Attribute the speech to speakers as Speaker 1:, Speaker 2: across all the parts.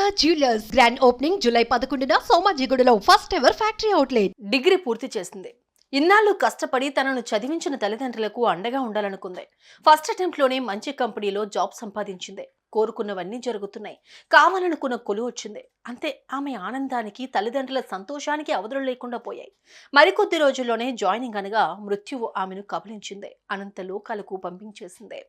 Speaker 1: Sharada jewellers grand opening July 11న సోమాజిగూడలో first ever factory outlet.
Speaker 2: Degree పూర్తి చేసింది. ఇన్నాళ్ళు కష్టపడి తనను చదివించిన తల్లిదండ్రులకు అండగా ఉండాలనుకుంది. ఫస్ట్ అటెంప్ట్ లోనే మంచి కంపెనీలో జాబ్ సంపాదించింది. కోరుకున్నవన్నీ జరుగుతున్నాయి. కావాలనుకున్న కొలువు వచ్చింది. అంతే, ఆమె ఆనందానికి తల్లిదండ్రుల సంతోషానికి అవధులు లేకుండా పోయాయి. మరికొద్ది రోజుల్లోనే జాయినింగ్ అనగా మృత్యువు ఆమెను కబలించింది. అనంత లోకాలకు పంపించేసింది.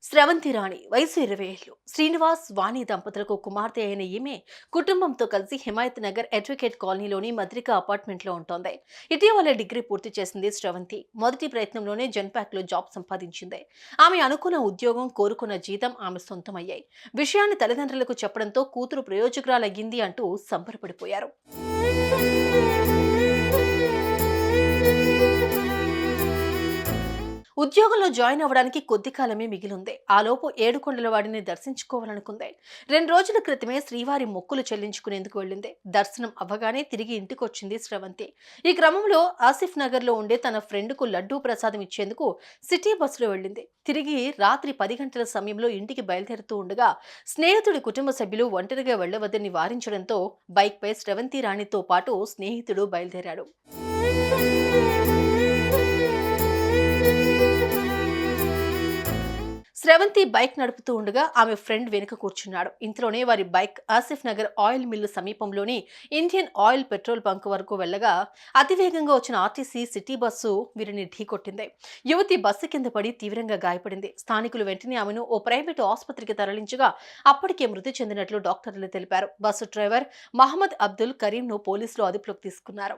Speaker 2: స్రవంతి రాణి వయసు 20 ఏళ్లు. శ్రీనివాస్ వాణి దంపతులకు కుమార్తె అయిన ఈమె కుటుంబంతో కలిసి హిమాయత్ నగర్ అడ్వకేట్ కాలనీలోని మద్రిక అపార్ట్మెంట్ లో ఉంటోంది. ఇటీవల డిగ్రీ పూర్తి చేసింది స్రవంతి. మొదటి ప్రయత్నంలోనే జెన్పాక్ లో జాబ్ సంపాదించింది. ఆమె అనుకున్న ఉద్యోగం, కోరుకున్న జీతం ఆమె సొంతమయ్యాయి. విషయాన్ని తల్లిదండ్రులకు చెప్పడంతో కూతురు ప్రయోజకురాలయ్యింది అంటూ సంబరపడిపోయారు. ఉద్యోగంలో జాయిన్ అవ్వడానికి కొద్ది కాలమే మిగిలింది. ఆలోపు ఏడుకొండలవాడిని దర్శించుకోవాలనుకుంది. 2 రోజుల క్రితమే శ్రీవారి మొక్కులు చెల్లించుకునేందుకు వెళ్ళింది. దర్శనం అవ్వగానే తిరిగి ఇంటికొచ్చింది స్రవంతి. ఈ క్రమంలో ఆసిఫ్ నగర్ లో ఉండే తన ఫ్రెండ్ కు లడ్డూ ప్రసాదం ఇచ్చేందుకు సిటీ బస్సులో వెళ్ళింది. తిరిగి రాత్రి 10 గంటల సమయంలో ఇంటికి బయలుదేరుతూ ఉండగా స్నేహితుడి కుటుంబ సభ్యులు ఒంటరిగా వెళ్లవద్దని వారించడంతో బైక్ పై స్రవంతి రాణితో పాటు స్నేహితుడు బయలుదేరాడు. స్రవంతి బైక్ నడుపుతూ ఉండగా ఆమె ఫ్రెండ్ వెనుక కూర్చున్నాడు. ఇంతలోనే వారి bike Asif Nagar oil mill సమీపంలోని ఇండియన్ ఆయిల్ పెట్రోల్ బంక్ వరకు వెళ్లగా అతివేగంగా వచ్చిన ఆర్టీసీ సిటీ బస్సు వీరిని ఢీకొట్టింది. యువతి బస్సు కింద పడి తీవ్రంగా గాయపడింది. స్థానికులు వెంటనే ఆమెను ఓ ప్రైవేటు ఆసుపత్రికి తరలించగా అప్పటికే మృతి చెందినట్లు డాక్టర్లు తెలిపారు. బస్సు డ్రైవర్ మహమ్మద్ అబ్దుల్ కరీంను పోలీసులు అదుపులోకి తీసుకున్నారు.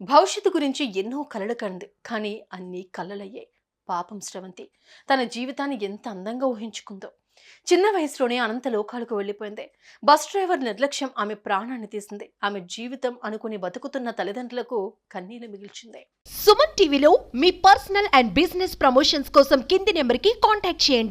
Speaker 2: భవిష్యత్తు గురించి ఎన్నో కలలు కంది. కానీ అన్నీ కలలయ్యాయి. పాపం స్రవంతి తన జీవితాన్ని ఎంత అందంగా ఊహించుకుందో. చిన్న వయసులోనే అనంత లోకాలకు వెళ్లిపోయింది. బస్ డ్రైవర్ నిర్లక్ష్యం ఆమె ప్రాణాన్ని తీసింది. ఆమె జీవితం అనుకుని బతుకుతున్న తల్లిదండ్రులకు కన్నీళ్లు మిగిల్చింది.
Speaker 1: సుమన్ టీవీలో మీ పర్సనల్ అండ్ బిజినెస్ ప్రమోషన్స్ కోసం కింది నెంబర్కి కాంటాక్ట్ చేయండి.